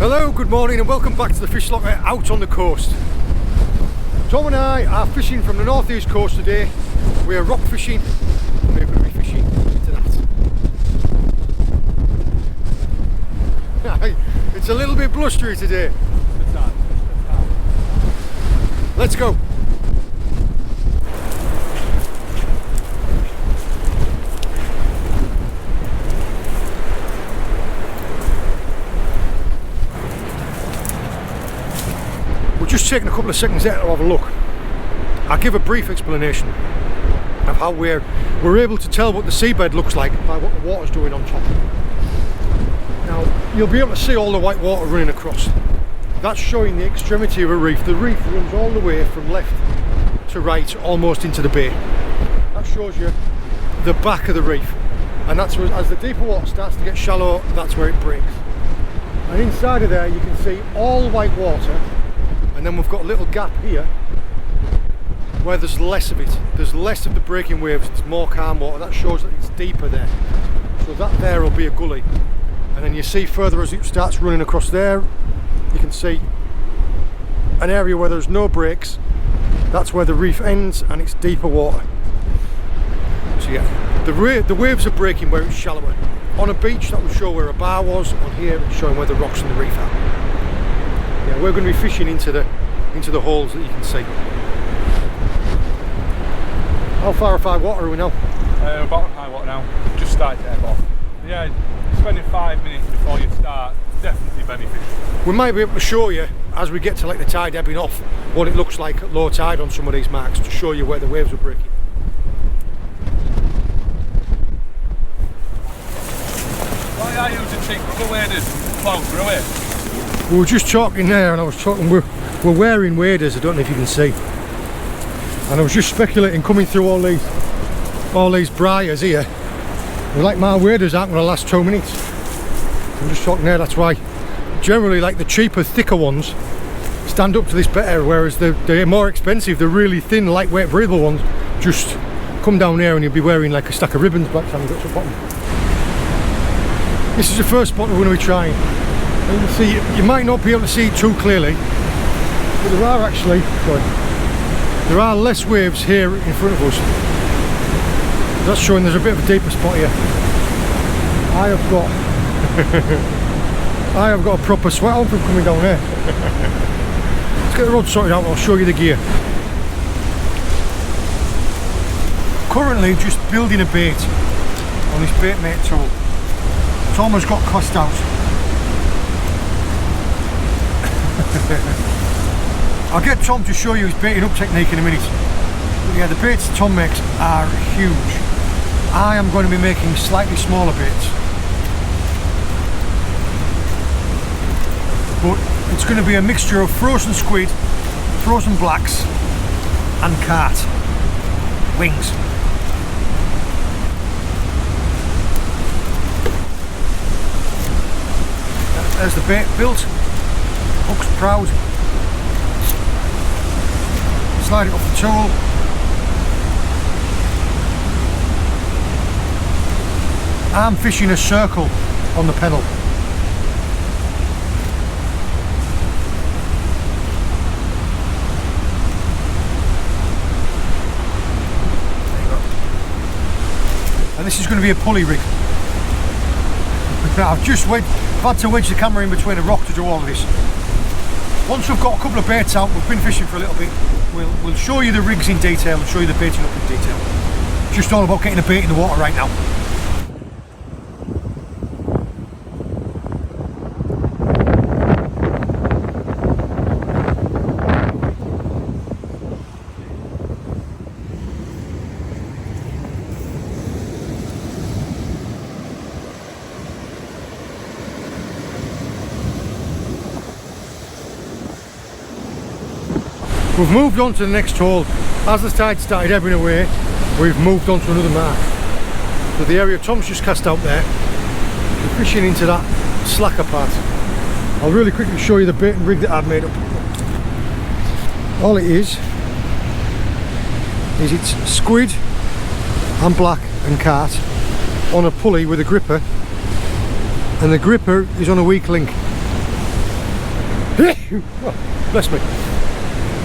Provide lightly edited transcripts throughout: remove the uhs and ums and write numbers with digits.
Hello, good morning and welcome back to the Fish Locker out on the coast. Tom and I are fishing from the northeast coast today. We are rock fishing and we're going to be fishing into that. It's a little bit blustery today. Let's go. We're just taking a couple of seconds there to have a look. I'll give a brief explanation of how we're able to tell what the seabed looks like by what the water's doing on top. Now, you'll be able to see all the white water running across. That's showing the extremity of a reef. The reef runs all the way from left to right, almost into the bay. That shows you the back of the reef. And that's where, as the deeper water starts to get shallow, that's where it breaks. And inside of there, you can see all white water. And then we've got a little gap here where there's less of it. There's less of the breaking waves, it's more calm water. That shows that it's deeper there. So that there will be a gully. And then you see further as it starts running across there, you can see an area where there's no breaks. That's where the reef ends and it's deeper water. So yeah, the waves are breaking where it's shallower. On a beach that will show where a bar was, on here it's showing where the rocks and the reef are. Yeah, we're going to be fishing into the holes that you can see. How far off high water are we now? About high water now. Just started to ebb off. Yeah, spending 5 minutes before you start, definitely beneficial. We might be able to show you, as we get to like the tide ebbing off, what it looks like at low tide on some of these marks to show you where the waves are breaking. Why are you using cheap rubber waders to plough through it? We were just talking there and I was talking, we're wearing waders, I don't know if you can see. And I was just speculating coming through all these briars here. Like my waders aren't going to last 2 minutes. I'm just talking there, that's why generally like the cheaper, thicker ones stand up to this better, whereas they're more expensive, the really thin, lightweight, breathable ones just come down here and you'll be wearing like a stack of ribbons by the time you get to the bottom. This is the first spot we're going to be trying. And you can see, you might not be able to see too clearly, but there are actually, there are less waves here in front of us. That's showing there's a bit of a deeper spot here. I have got a proper sweat on from coming down here. Let's get the rod sorted out and I'll show you the gear. Currently just building a bait on this Baitmate tool. Tom has got cussed out. I'll get Tom to show you his baiting up technique in a minute. But yeah, the baits Tom makes are huge. I am going to be making slightly smaller baits. But it's going to be a mixture of frozen squid, frozen blacks and carp wings. There's the bait built, hook's proud. Slide it off the tool. I'm fishing a circle on the pedal. There you go. And this is going to be a pulley rig. I've had to wedge the camera in between a rock to do all of this. Once we've got a couple of baits out, we've been fishing for a little bit, we'll show you the rigs in detail and show you the baiting up in detail. It's just all about getting a bait in the water right now. We've moved on to the next hole. As the tide started ebbing away, we've moved on to another mark. So the area Tom's just cast out there, we're fishing into that slacker part. I'll really quickly show you the bait and rig that I've made up. All it is it's squid and black and carp on a pulley with a gripper, and the gripper is on a weak link. Oh, bless me.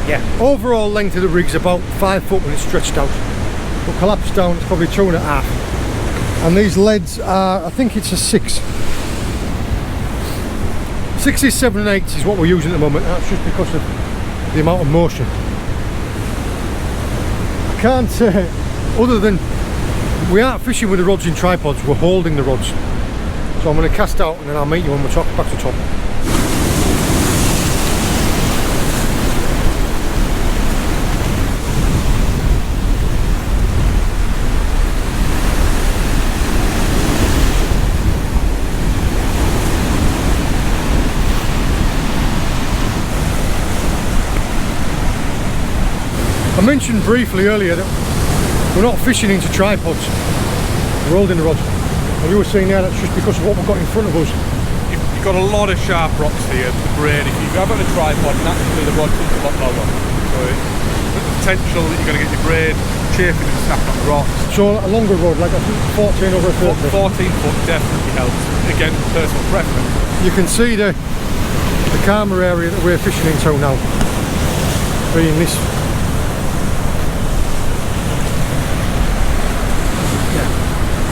Yeah, overall length of the rig's about 5 foot when it's stretched out, but collapsed down it's probably 2.5. And these leads are, I think it's a 6. 6s, 7 and 8s is what we're using at the moment. That's just because of the amount of motion. I can't say, other than we aren't fishing with the rods in tripods, we're holding the rods. So I'm going to cast out and then I'll meet you when we're back to top. I mentioned briefly earlier that we're not fishing into tripods, we're holding the rods. And you were saying there that's just because of what we've got in front of us. You've got a lot of sharp rocks here, the braid. If you have on a tripod, naturally the rod comes a lot lower. So there's the potential that you're going to get your braid chafing and snapping on the rocks. So a longer rod, like a 14 over a 30. 14 foot definitely helps. Again, personal preference. You can see the calmer area that we're fishing into now, being this.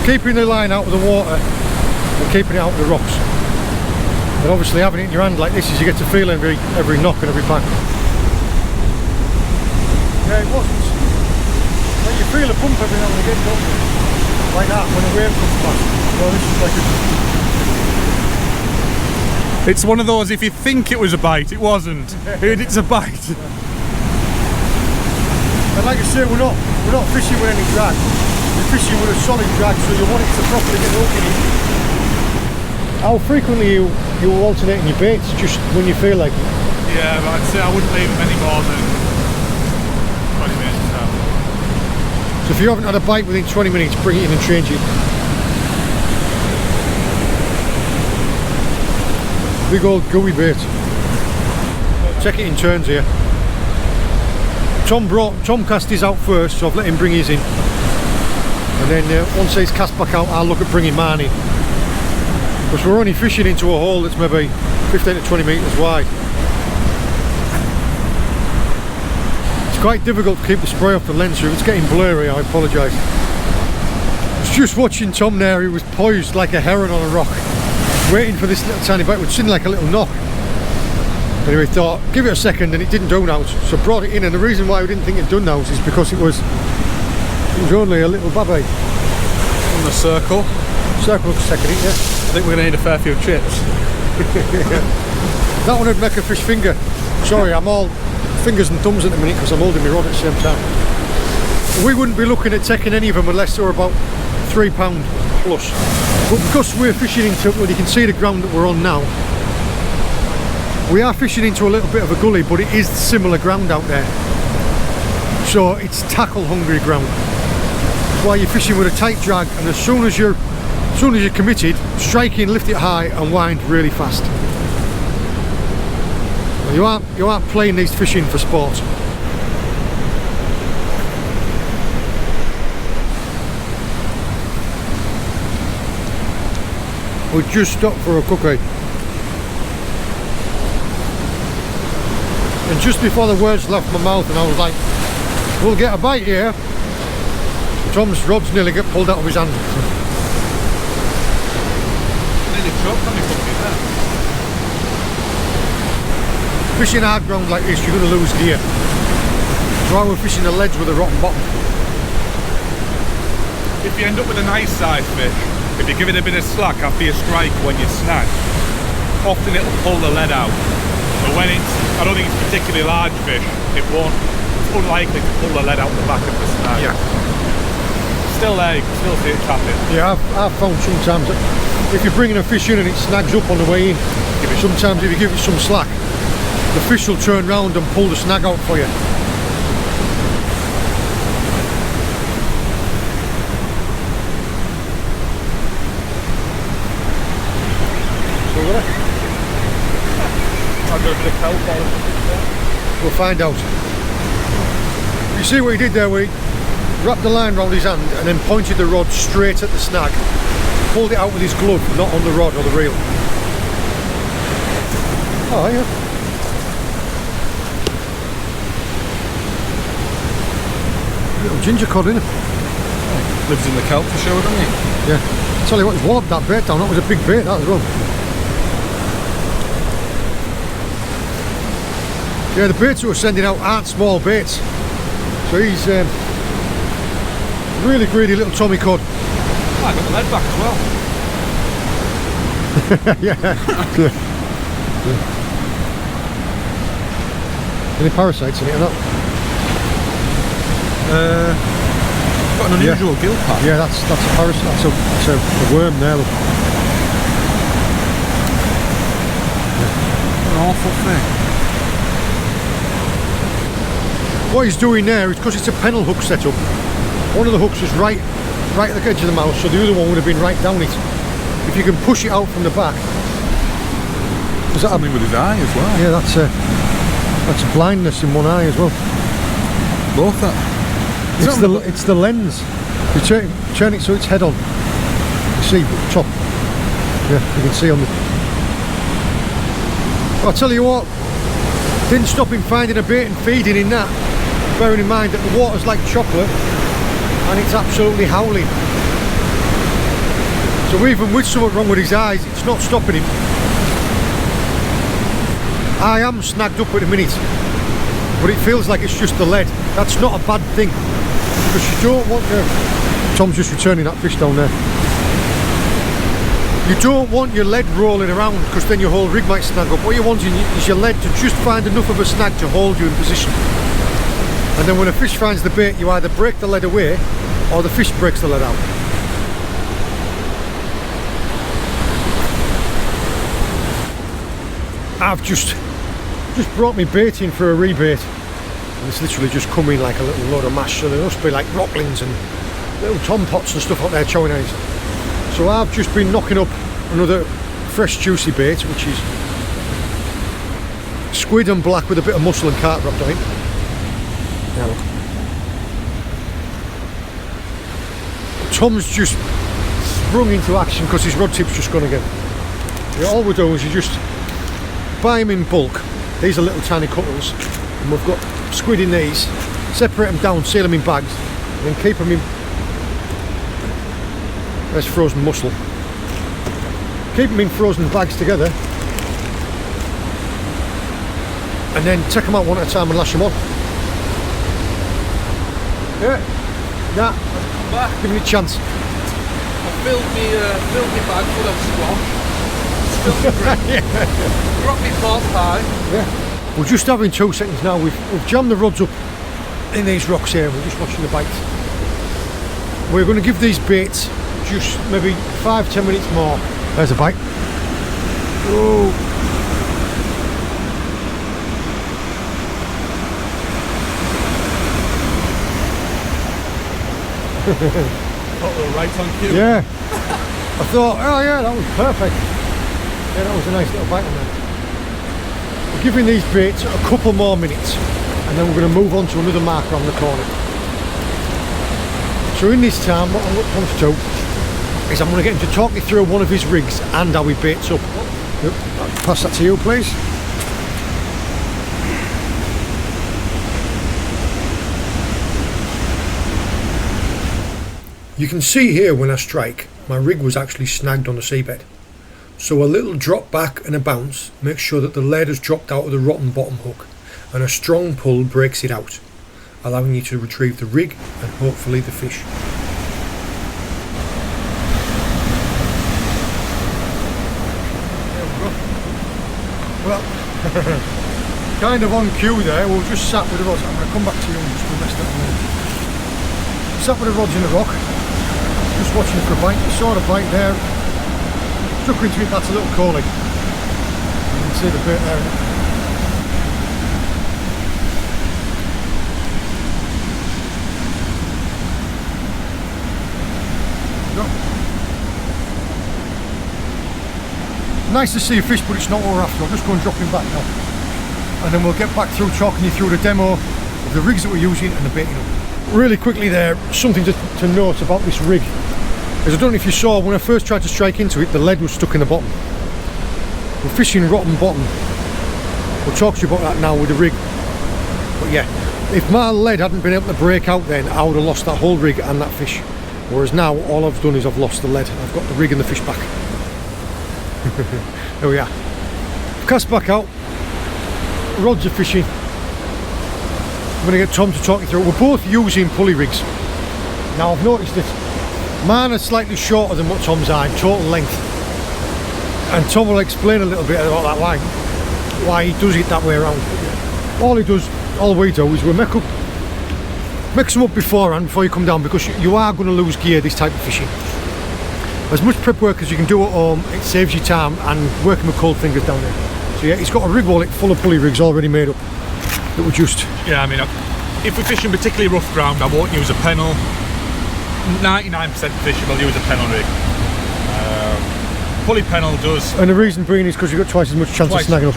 Keeping the line out of the water and keeping it out of the rocks. And obviously having it in your hand like this is you get to feel every knock and every bang. Yeah, it wasn't. Like you feel a pump every now and again, don't you? Like that when the wave comes back. Well, this is like a... It's one of those, if you think it was a bite, it wasn't. It's a bite. And like I say, we're not fishing with any drag. You're fishing with a solid drag, so you want it to properly get hooked in. How frequently you alternating your baits, just when you feel like it? Yeah, but I'd say I wouldn't leave them any more than 20 minutes. So if you haven't had a bite within 20 minutes, bring it in and change it. Big old gooey bait. Take it in turns here. Tom cast his out first, so I've let him bring his in. And then once he's cast back out, I'll look at bringing mine in. Because we're only fishing into a hole that's maybe 15 to 20 metres wide. It's quite difficult to keep the spray off the lens, so if it's getting blurry, I apologise. I was just watching Tom there, he was poised like a heron on a rock, waiting for this little tiny bite, which seemed like a little knock. Anyway, thought, give it a second, and it didn't do now, so brought it in, and the reason why we didn't think it'd done now is because it was only a little babby. On the circle. Circle to second it, yeah. I think we're going to need a fair few chips. That one would make a fish finger. Sorry, I'm all fingers and thumbs at the minute because I'm holding my rod at the same time. We wouldn't be looking at taking any of them unless they were about £3 plus. But because we're fishing into, well, you can see the ground that we're on now. We are fishing into a little bit of a gully, but it is similar ground out there. So it's tackle hungry ground. That's why you're fishing with a tight drag, and as soon as you're committed, strike in, lift it high and wind really fast. You aren't playing these fishing for sport. We just stopped for a cookie. And just before the words left my mouth and I was like, we'll get a bite here, Tom's rod's nearly get pulled out of his hand. Nearly choked on your cookie there. Fishing hard ground like this, you're going to lose gear. That's why we're fishing the ledge with a rotten bottom. If you end up with a nice sized fish, if you give it a bit of slack after you strike when you snag, often it'll pull the lead out. But when I don't think it's particularly large fish, it's unlikely to pull the lead out the back of the snag. Yeah. Still there, you can still see it tapping. Yeah, I've found sometimes that if you're bringing a fish in and it snags up on the way in, sometimes if you give it some slack, the fish will turn round and pull the snag out for you. I'll go a bit of kelp on it. We'll find out. You see what he did there? We wrapped the line round his hand and then pointed the rod straight at the snag. Pulled it out with his glove, not on the rod or the reel. Oh yeah. Little ginger cod, isn't it? Lives in the kelp for sure, doesn't he? Yeah. Tell you what, he's walloped that bait down. That was a big bait, that as well. Yeah, the baits that we're sending out aren't small baits. So he's really greedy little Tommy cod. Oh, I got the lead back as well. Yeah. Any parasites in it or not? Got an unusual gill pack. Yeah, that's a parasite. That's a worm there. Look. What an awful thing. What he's doing there is because it's a pennel hook setup. One of the hooks is right at the edge of the mouth, so the other one would have been right down it. If you can push it out from the back. Is that Something with his eye as well. Yeah, that's blindness in one eye as well. Both that. It's the lens. You turn it so it's head on. You see the top. Yeah, you can see on the. I'll tell you what. Didn't stop him finding a bait and feeding in that. Bearing in mind that the water's like chocolate and it's absolutely howling. So even with something wrong with his eyes, it's not stopping him. I am snagged up at the minute, but it feels like it's just the lead. That's not a bad thing, because you don't want your... Tom's just returning that fish down there. You don't want your lead rolling around, because then your whole rig might snag up. What you want is your lead to just find enough of a snag to hold you in position. And then when a fish finds the bait, you either break the lead away or the fish breaks the lead out. I've just brought me bait in for a rebait, and it's literally just come in like a little load of mash, so there must be like rocklings and little tom pots and stuff up there chowing eyes. So I've just been knocking up another fresh juicy bait, which is squid and black with a bit of mussel and carp wrapped on it. Now look. Tom's just sprung into action because his rod tip's just gone again. Yeah, all we're doing is you just buy them in bulk. These are little tiny cuttles, and we've got squid in these. Separate them down, seal them in bags, and then keep them in. There's frozen mussel. Keep them in frozen bags together, and then take them out one at a time and lash them on. Yeah, nah, Come back. give it a chance. I filled me bag full of squash. Spilled me bread. Dropped me pot pie. Yeah. We're just having 2 seconds now. We've jammed the rods up in these rocks here. We're just watching the bites. We're going to give these baits just maybe 5-10 minutes more. There's a bite. Oh. Right on cue. Yeah. I thought, oh yeah, that was perfect. Yeah, that was a nice little bite on there. We're giving these baits a couple more minutes, and then we're going to move on to another mark around the corner. So in this time, what I'm going to do is I'm going to get him to talk me through one of his rigs and how he baits up. Yep. I'll pass that to you, please. You can see here when I strike, my rig was actually snagged on the seabed. So a little drop back and a bounce makes sure that the lead has dropped out of the rotten bottom hook, and a strong pull breaks it out, allowing you to retrieve the rig and hopefully the fish. Well, kind of on cue there. We'll just sat with the rods. I'm going to come back to you and just rest that one. Sat with the rods in the rock, just watching for a bite. You saw the bite there. Stuck into it. That's a little collie. You can see the bait there. No. Nice to see a fish, but it's not what we're after. I'll just go and drop him back now, and then we'll get back through talking you through the demo of the rigs that we're using and the baiting up. Really quickly there, something to note about this rig is, I don't know if you saw, when I first tried to strike into it, the lead was stuck in the bottom. We're fishing rotten bottom. We'll talk to you about that now with the rig. But yeah, if my lead hadn't been able to break out then, I would have lost that whole rig and that fish. Whereas now, all I've done is I've lost the lead. I've got the rig and the fish back. There we are. Cast back out. Rods are fishing. I'm going to get Tom to talk you through it. We're both using pulley rigs. Now I've noticed that mine are slightly shorter than what Tom's are in total length. And Tom will explain a little bit about that, why he does it that way around. All we do is we mix them up beforehand before you come down, because you are going to lose gear this type of fishing. As much prep work as you can do at home, it saves you time and working with cold fingers down there. So yeah, he's got a rig wallet full of pulley rigs already made up that we just... Yeah, I mean, if we're fishing particularly rough ground, I won't use a pennel. 99% of fishing will use a pennel rig. Pulley pennel does... And the reason being is because you've got twice as much chance of snagging up.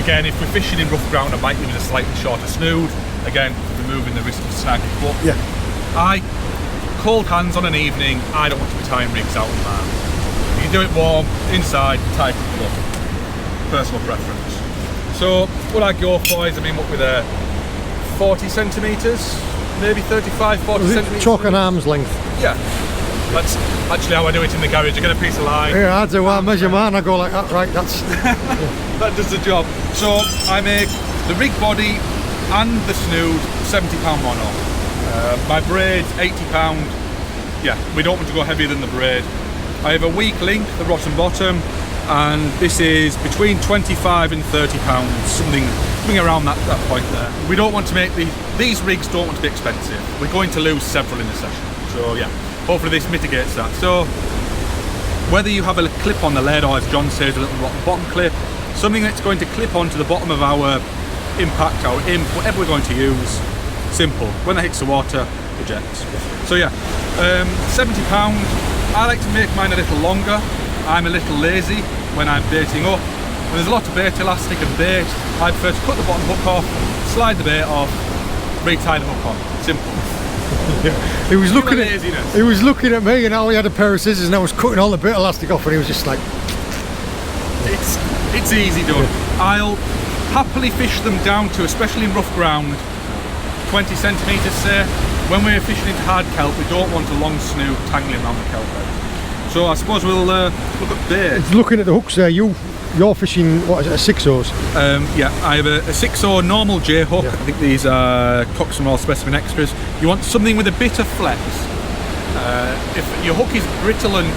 Again, if we're fishing in rough ground, I might use a slightly shorter snood. Again, removing the risk of snag. But yeah. Cold hands on an evening, I don't want to be tying rigs out on that. You can do it warm, inside, tight up. Personal preference. So what I go for is, I mean, what with 40 centimetres, maybe 35, 40 centimetres. Chalk and arm's length. Yeah. That's actually how I do it in the garage. I get a piece of line. Yeah, I do. I measure mine. I go like that. Right, that's that does the job. So I make the rig body and the snood £70 mono. My braid's £80. Yeah, we don't want to go heavier than the braid. I have a weak link, the rotten bottom, and this is between £25 and £30, something around that point there. We don't want to make these rigs don't want to be expensive. We're going to lose several in the session. So yeah. Hopefully this mitigates that. So whether you have a clip on the lead, or as John says, a little rotten bottom clip, something that's going to clip onto the bottom of our impact, our imp, whatever we're going to use, simple. When it hits the water, ejects. So yeah, £70. I like to make mine a little longer. I'm a little lazy when I'm baiting up. When there's a lot of bait elastic and bait, I prefer to cut the bottom hook off, slide the bait off, retie the hook on. Simple. Yeah. He was looking at me, and now he had a pair of scissors and I was cutting all the bait elastic off, and he was just like, it's easy done. I'll happily fish them down to, especially in rough ground, 20 centimetres say. When we're fishing into hard kelp, we don't want a long snood tangling around the kelp bed. So I suppose we'll look at bait. It's looking at the hooks there. You're fishing, what is it, a 6-0s? Yeah, I have a 6-0 normal J hook. Yeah. I think these are Cox and Royal Specimen Extras. You want something with a bit of flex. If your hook is brittle and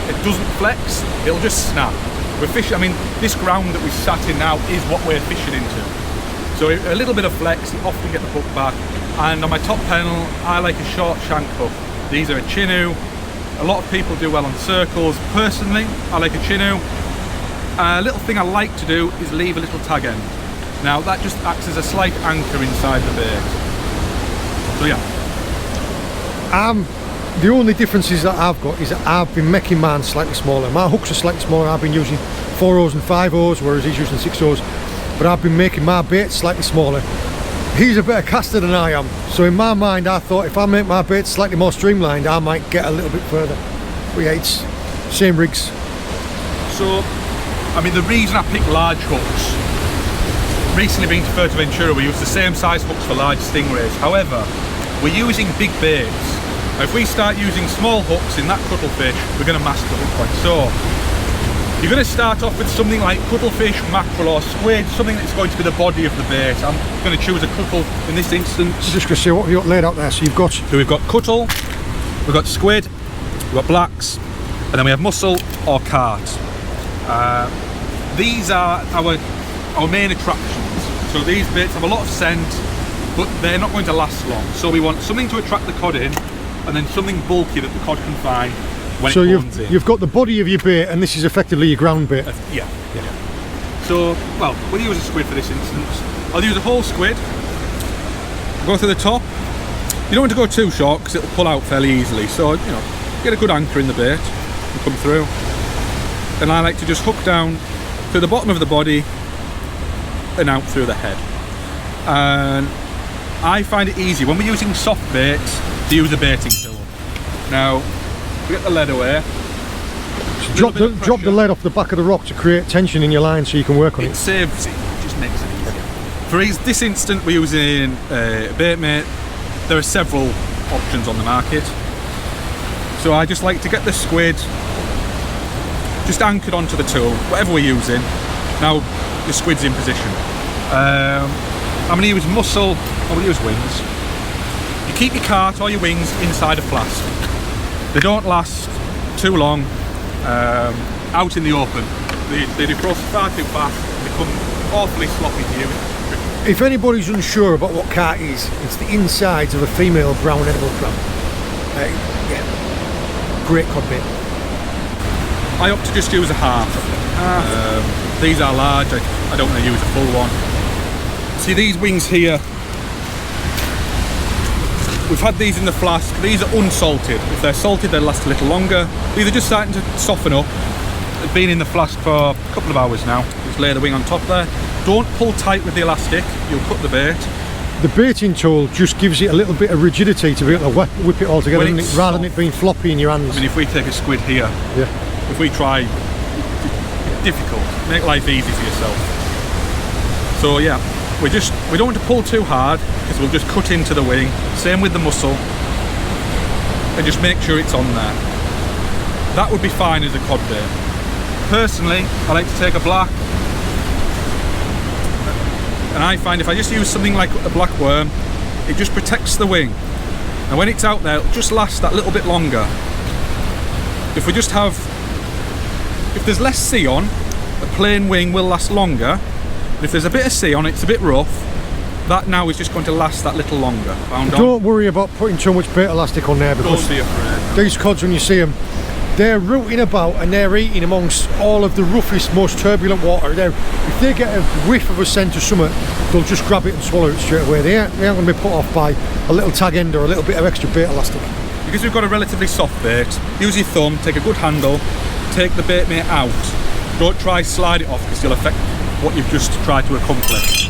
it doesn't flex, it'll just snap. We're fishing, I mean, this ground that we sat in now is what we're fishing into. So a little bit of flex, you often get the hook back. And on my top pennel, I like a short shank hook. These are a Chinu. A lot of people do well on circles. Personally, I like a Chinu. A little thing I like to do is leave a little tag end. Now that just acts as a slight anchor inside the bait. So yeah. The only differences that I've got is that I've been making mine slightly smaller. My hooks are slightly smaller. I've been using 4-0s and 5-0s, whereas he's using 6-0s. But I've been making my bait slightly smaller. He's a better caster than I am. So in my mind, I thought if I make my bait slightly more streamlined, I might get a little bit further. But yeah, it's same rigs. So, I mean, the reason I pick large hooks, recently being to Fuerteventura, we use the same size hooks for large stingrays. However, we're using big baits. Now, if we start using small hooks in that cuttlefish, we're going to mask the hook point. So, you're going to start off with something like cuttlefish, mackerel or squid, something that's going to be the body of the bait. I'm going to choose a cuttle in this instance. I'm just going to see what you've laid out there. So we've got cuttle, we've got squid, we've got blacks, and then we have mussel or carp. These are our main attractions. So these baits have a lot of scent, but they're not going to last long. So we want something to attract the cod in, and then something bulky that the cod can find when so it comes in. You've got the body of your bait, and this is effectively your ground bait. Yeah. So, well, we'll use a squid for this instance. I'll use a whole squid, go through the top. You don't want to go too short because it'll pull out fairly easily. So, you know, get a good anchor in the bait and come through. And I like to just hook down through the bottom of the body and out through the head. And I find it easy when we're using soft baits to use a baiting tool. Now, we get the lead away. So drop the lead off the back of the rock to create tension in your line so you can work on it. It saves it, just makes it easier. For this instant, we're using a baitmate. There are several options on the market. So I just like to get the squid just anchored onto the tool, whatever we're using. Now the squid's in position. I'm going to use mussel, I'm going to use wings. You keep your cart or your wings inside a flask. They don't last too long out in the open. They defrost far too fast, become awfully sloppy to use. If anybody's unsure about what cart is, it's the insides of a female brown edible crab. Yeah, great cod bait. I opt to just use a half. These are large, I don't want to use a full one. See these wings here, we've had these in the flask. These are unsalted. If they're salted, they'll last a little longer. These are just starting to soften up. They've been in the flask for a couple of hours now. Just lay the wing on top there. Don't pull tight with the elastic, you'll cut the bait. The baiting tool just gives it a little bit of rigidity to be able to whip it all together, doesn't it? Rather than it being floppy in your hands. I mean, if we take a squid here, yeah. If we try, it's difficult. Make life easy for yourself. So yeah, we don't want to pull too hard because we'll just cut into the wing. Same with the mussel, and just make sure it's on there. That would be fine as a cod bait. Personally, I like to take a black, and I find if I just use something like a black worm, it just protects the wing, and when it's out there, it'll just last that little bit longer. If we just have, if there's less sea on, a plain wing will last longer. If there's a bit of sea on, it's a bit rough, that now is just going to last that little longer. Don't worry about putting too much bait elastic on there, because don't be afraid. These cods, when you see them, they're rooting about and they're eating amongst all of the roughest, most turbulent water. If they get a whiff of a scent or something, they'll just grab it and swallow it straight away. They aren't going to be put off by a little tag end or a little bit of extra bait elastic. Because we've got a relatively soft bait, use your thumb, take a good handle, take the bait mate out. Don't try slide it off because you'll affect what you've just tried to accomplish.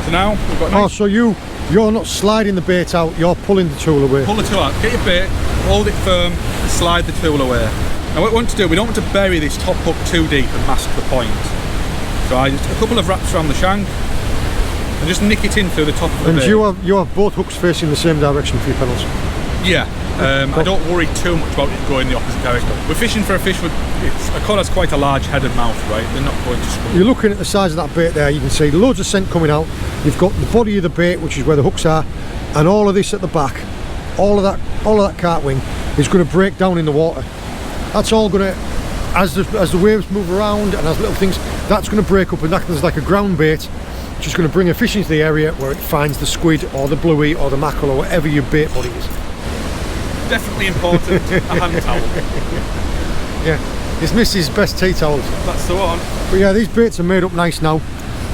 So now we've got nice. Oh, so you're not sliding the bait out, you're pulling the tool away. Pull the tool out, get your bait, hold it firm, and slide the tool away. Now what we want to do, we don't want to bury this top hook too deep and mask the point. So I just a couple of wraps around the shank and just nick it in through the top of the bait. And you have both hooks facing the same direction for your pedals? Yeah, I don't worry too much about it going the opposite direction. We're fishing for a fish with, a cod has quite a large head and mouth, right? They're not going to swim. You're looking at the size of that bait there, you can see loads of scent coming out. You've got the body of the bait, which is where the hooks are, and all of this at the back. All of that cart wing is going to break down in the water. That's all going to, as the waves move around and as little things, that's going to break up and act as like a ground bait, which is going to bring a fish into the area where it finds the squid or the bluey or the mackerel or whatever your bait body is. Definitely important, a hand towel. Yeah, it's Mrs. Best tea towels. That's the one. But yeah, these baits are made up nice now,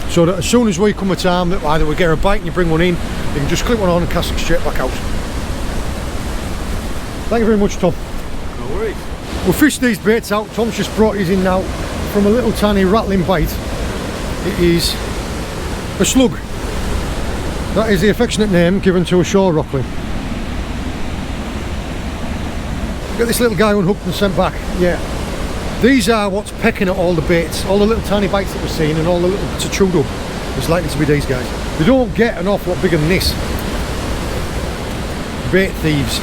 so that as soon as we come a time that either we get a bite and you bring one in, you can just clip one on and cast it straight back out. Thank you very much, Tom. No worries. We'll fish these baits out. Tom's just brought his in now from a little tiny rattling bite. It is a slug. That is the affectionate name given to a shore rockling. Get this little guy unhooked and sent back. Yeah, these are what's pecking at all the baits, all the little tiny bites that we're seeing, and all the little bits of chewed up. It's likely to be these guys. They don't get an awful lot bigger than this. Bait thieves.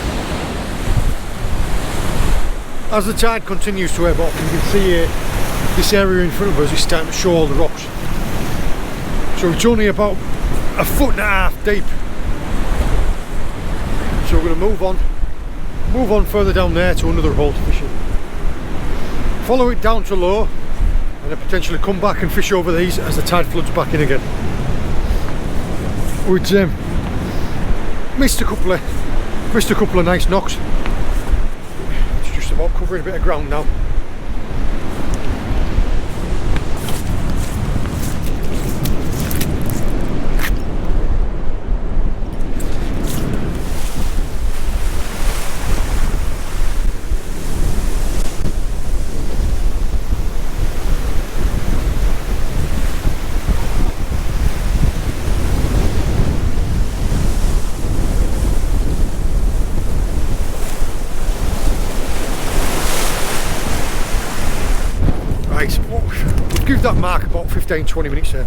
As the tide continues to ebb off, you can see this area in front of us is starting to show all the rocks. So it's only about 1.5 foot deep. So we're going to move on further down there to another hole to fish in. Follow it down to low and then potentially come back and fish over these as the tide floods back in again. We'd missed a couple of nice knocks. It's just about covering a bit of ground now. Right, we'll give that mark about 15-20 minutes there.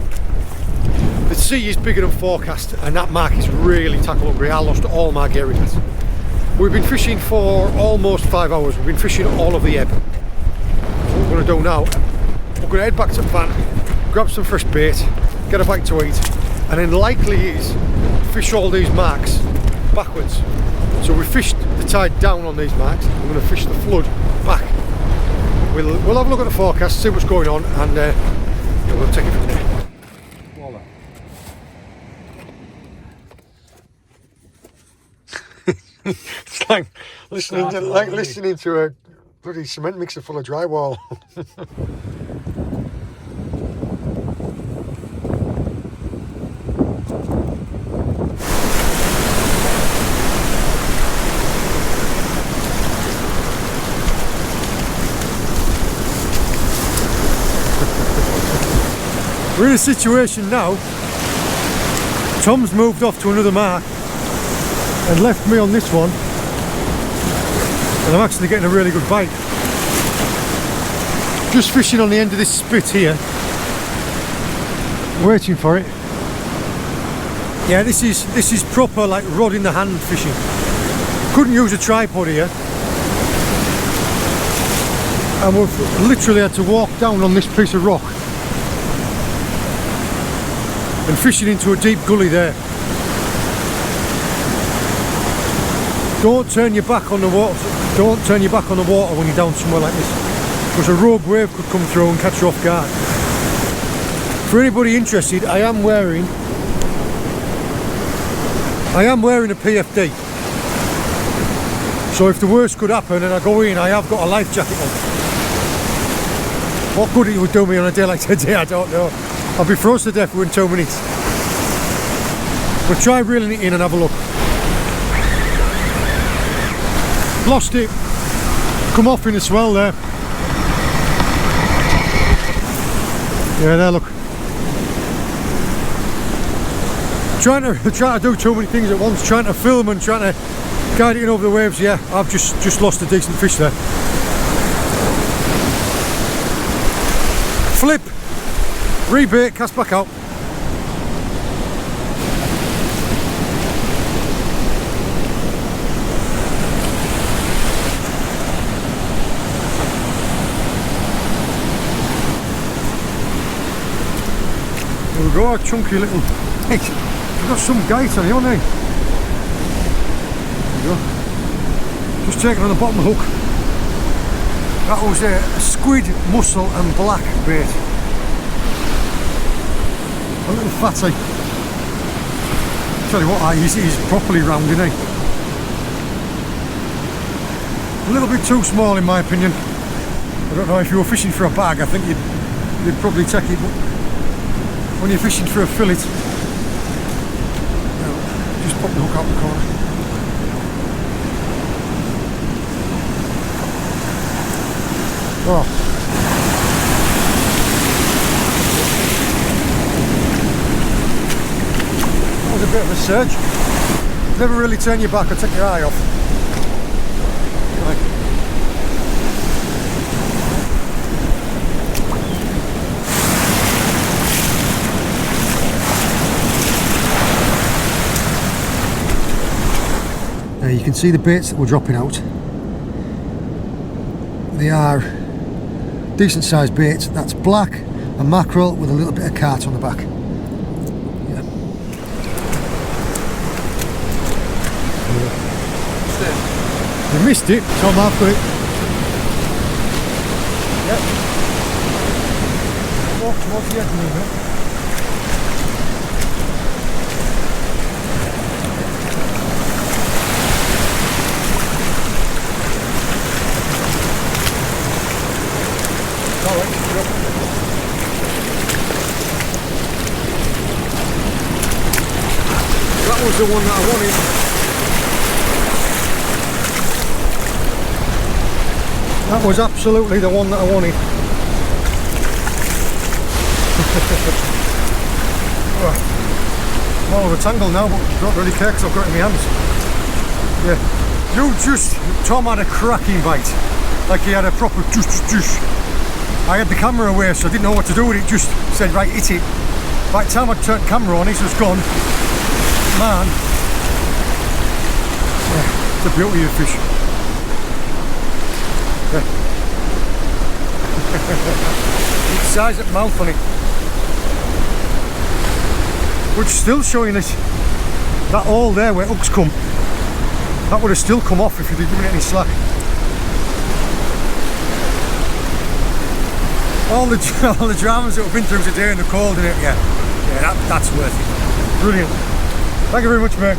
The sea is bigger than forecast, and that mark is really tackle hungry. I lost all my gearing nets. We've been fishing for almost 5 hours. We've been fishing all of the ebb. What we're going to do now, we're going to head back to the van, grab some fresh bait, get a bite to eat, and then likely is fish all these marks backwards. So we fished the tide down on these marks, we're going to fish the flood back. We'll have a look at the forecast, see what's going on, and yeah, we'll take it from there. It's like listening to a bloody cement mixer full of drywall. We're in a situation now. Tom's moved off to another mark and left me on this one, and I'm actually getting a really good bite. Just fishing on the end of this spit here, waiting for it. Yeah, this is proper like rod in the hand fishing. Couldn't use a tripod here, and we've literally had to walk down on this piece of rock and fishing into a deep gully there. Don't turn your back on the water. Don't turn your back on the water when you're down somewhere like this, because a rogue wave could come through and catch you off guard. For anybody interested, I am wearing a PFD. So if the worst could happen and I go in, I have got a life jacket on. What good it would do me on a day like today, I don't know. I'll be frozen to death within 2 minutes. But try reeling it in and have a look. Lost it. Come off in the swell there. Yeah, there, look. Trying to do too many things at once, trying to film and trying to guide it in over the waves. Yeah, I've just lost a decent fish there. Flip, rebait, cast back out. There we go, a chunky little. We've got some gate on here, haven't we? There we go. Just taking on the bottom hook. That was a squid, mussel and black bait. A little fatty. Tell you what, he's properly round, isn't he? A little bit too small in my opinion. I don't know, if you were fishing for a bag, I think you'd probably take it, but when you're fishing for a fillet, just pop the hook out the corner. Oh. That was a bit of a surge. Never really turn your back or take your eye off. Right. Now you can see the baits that we're dropping out. They are decent sized baits. That's black and mackerel with a little bit of carp on the back. Yeah. You missed it, Tom, I've got it. Yep. Walk towards the edge a little bit. That was the one that I wanted. That was absolutely the one that I wanted. More of a tangle now, but I don't really care because I've got it in my hands. Yeah. Tom had a cracking bite. Like he had a proper juice. I had the camera away, so I didn't know what to do with it. Just said, right, hit it. By the time I turned camera on, he's just gone. Man. Yeah, it's a beauty of fish. Yeah. It's size at mouth on it. Which is still showing us that hole there where hooks come. That would have still come off if you'd given it any slack. All the dramas that we've been through today and the cold in it, yeah, that's worth it. Brilliant. Thank you very much, mate.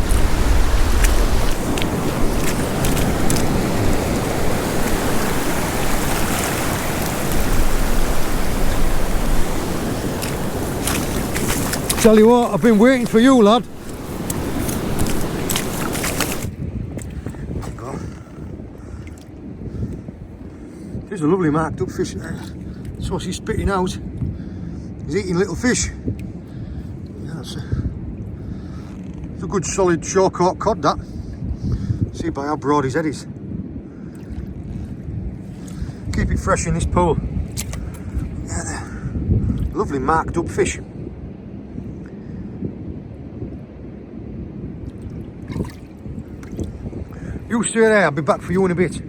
Tell you what, I've been waiting for you, lad. There's a lovely marked up fish there. That's what he's spitting out. He's eating little fish. Yeah, it's a good solid shore caught cod, that. See by how broad his head is. Keep it fresh in this pool. Yeah, there. Lovely marked up fish. You stay there, I'll be back for you in a bit.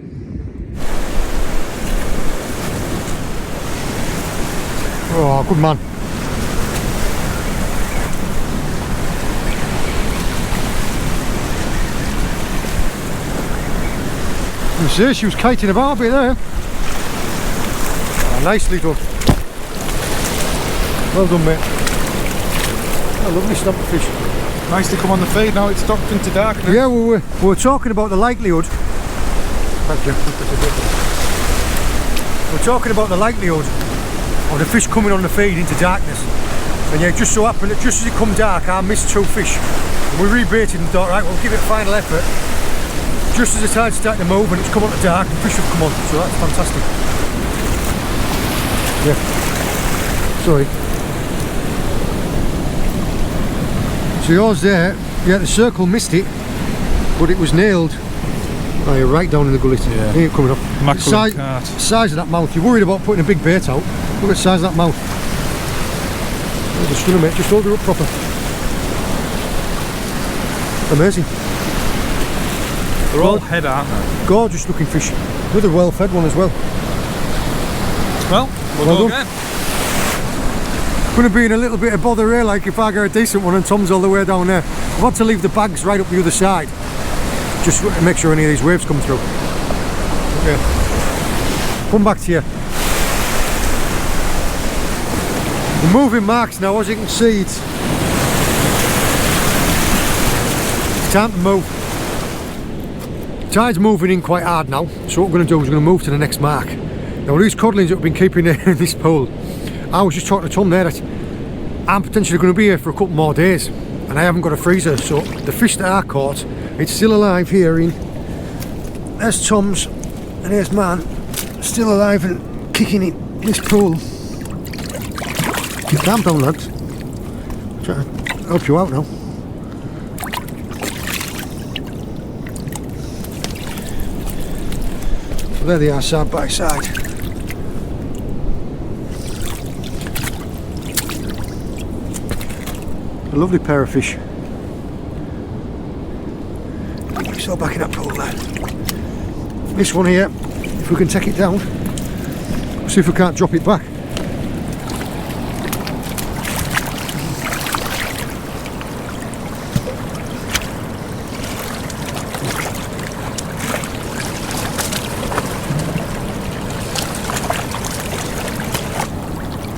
Oh, good man. You see, she was kiting about a bit there. Oh, nicely done. Well done, mate. A lovely stump of fish. Nice to come on the feed now it's docked into darkness. Yeah, we were talking about the likelihood. Thank you. We're talking about the likelihood of the fish coming on the feed into darkness. And yeah, it just so happened that just as it come dark, I missed 2 fish. And we rebaited and thought, right, we'll give it a final effort. Just as the tide started to move and it's come on to dark, the fish have come on. So that's fantastic. Yeah. Sorry. So yours there, yeah, the circle missed it, but it was nailed. Oh, you're right down in the gullet. Yeah. Ain't coming up. Size of that mouth. You're worried about putting a big bait out. Look at the size of that mouth. Oh, just gonna mate, just hold her up proper. Amazing. They're all head, aren't they? Gorgeous looking fish. With a well fed one as well. Well, we'll go again. Going to be in a little bit of bother here, like if I get a decent one and Tom's all the way down there. I've had to leave the bags right up the other side, just to make sure any of these waves come through. Okay. Come back to you. The moving marks now, as you can see, it's time to move. Tide's moving in quite hard now, so what we're going to do is we're going to move to the next mark. Now these codlings that have been keeping in this pool, I was just talking to Tom there that I'm potentially going to be here for a couple more days and I haven't got a freezer, so the fish that I caught, it's still alive here in, there's Tom's and there's mine, still alive and kicking in this pool. Calm down, lads. I'm trying to help you out now. So there they are, side by side. A lovely pair of fish. So back in that pool there. This one here, if we can take it down, see if we can't drop it back.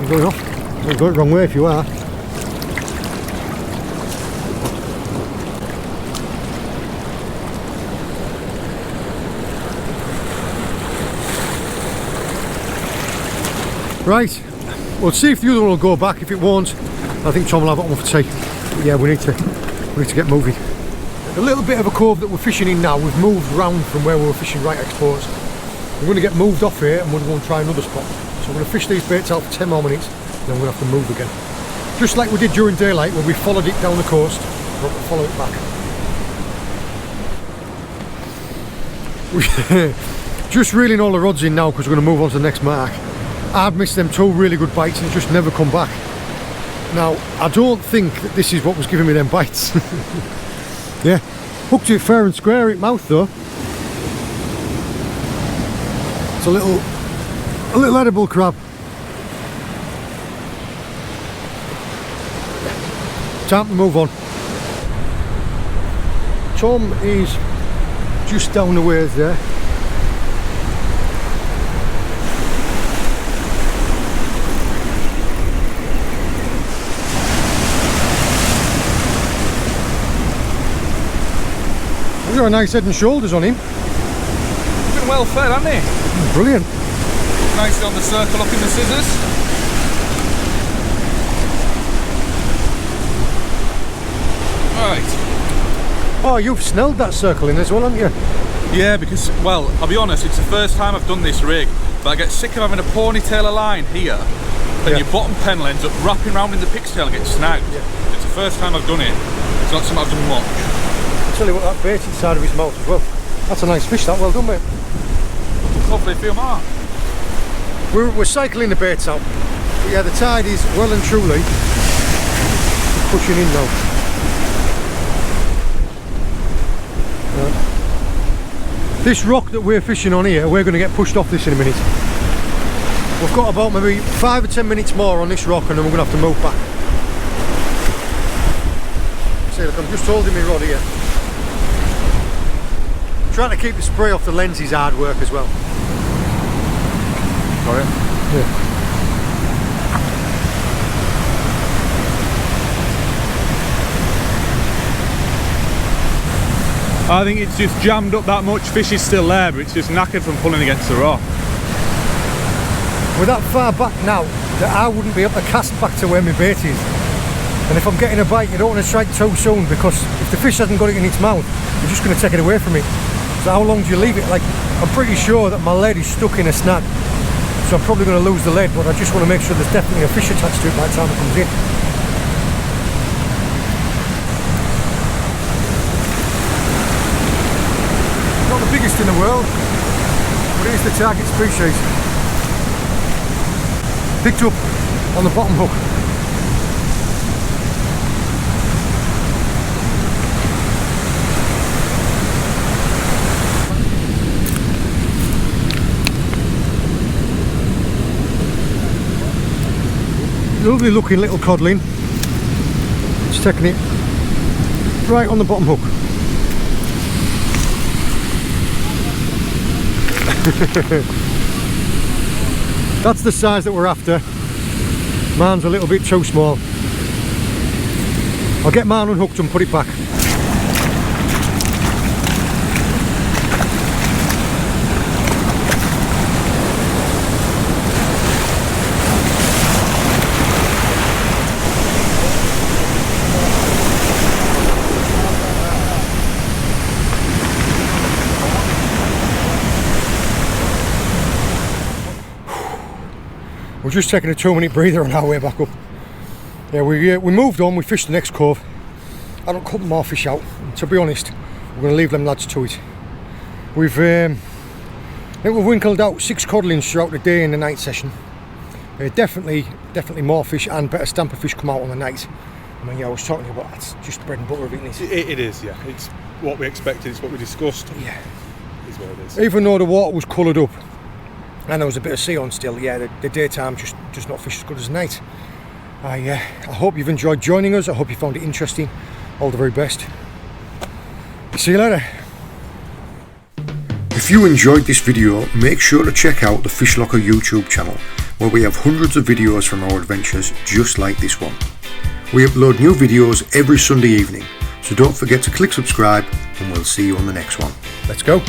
You're going off. You're going the wrong way if you are. Right, we'll see if the other one will go back. If it won't, I think Tom will have it on for tea. But yeah, we need to get moving. A little bit of a cove that we're fishing in now, we've moved round from where we were fishing right exposed. We're going to get moved off here and we're going to go and try another spot. So we're going to fish these baits out for 10 more minutes and then we're going to have to move again. Just like we did during daylight when we followed it down the coast, we're going to follow it back. Just reeling all the rods in now because we're going to move on to the next mark. I've missed them 2 really good bites and just never come back. Now, I don't think that this is what was giving me them bites. Yeah, hooked it fair and square at mouth though. It's a little edible crab. Time to move on. Tom is just down the ways there. He's got a nice head and shoulders on him. He's been well fed, hasn't he? Brilliant. Nicely on the circle, up in the scissors. Right. Oh, you've snelled that circle in as well, haven't you? Yeah, because, well, I'll be honest, it's the first time I've done this rig, but I get sick of having a ponytail of line here, and your bottom pen ends up wrapping round in the pigtail and gets snagged. Yeah. It's the first time I've done it. It's not something I've done much. I'll tell you what, that bait inside of his mouth as well. That's a nice fish, that. Well done, mate. Hopefully a few more. We're cycling the baits out. But yeah, the tide is well and truly pushing in now. This rock that we're fishing on here, we're going to get pushed off this in a minute. We've got about maybe 5 or 10 minutes more on this rock and then we're going to have to move back. See, look, I'm just holding my rod here. Trying to keep the spray off the lens is hard work as well. Sorry? Yeah. I think it's just jammed up that much. Fish is still there, but it's just knackered from pulling against the rock. We're that far back now that I wouldn't be able to cast back to where my bait is. And if I'm getting a bite, you don't want to strike too soon, because if the fish hasn't got it in its mouth, you're just going to take it away from it. So how long do you leave it? Like, I'm pretty sure that my lead is stuck in a snag, so I'm probably going to lose the lead, but I just want to make sure there's definitely a fish attached to it by the time it comes in. Not the biggest in the world, but it is the target species. Picked up on the bottom hook. Lovely looking little codling. Just taking it right on the bottom hook. That's the size that we're after. Mine's a little bit too small. I'll get mine unhooked and put it back. We're just taking a 2-minute breather on our way back up. Yeah, we moved on, we fished the next cove. I don't cut more fish out. And to be honest, we're going to leave them lads to it. I think we've winkled out 6 codlings throughout the day and the night session. Definitely more fish and better stamper fish come out on the night. I mean, yeah, I was talking about that's just bread and butter of it, isn't it? It is, yeah. It's what we expected, it's what we discussed. Yeah. Is what it is. Even though the water was coloured up and there was a bit of sea on still, yeah, the daytime just not fish as good as the night. I hope you've enjoyed joining us. I hope you found it interesting. All the very best. See you later. If you enjoyed this video, make sure to check out the Fish Locker YouTube channel, where we have hundreds of videos from our adventures just like this one. We upload new videos every Sunday evening, so don't forget to click subscribe and we'll see you on the next one. Let's go.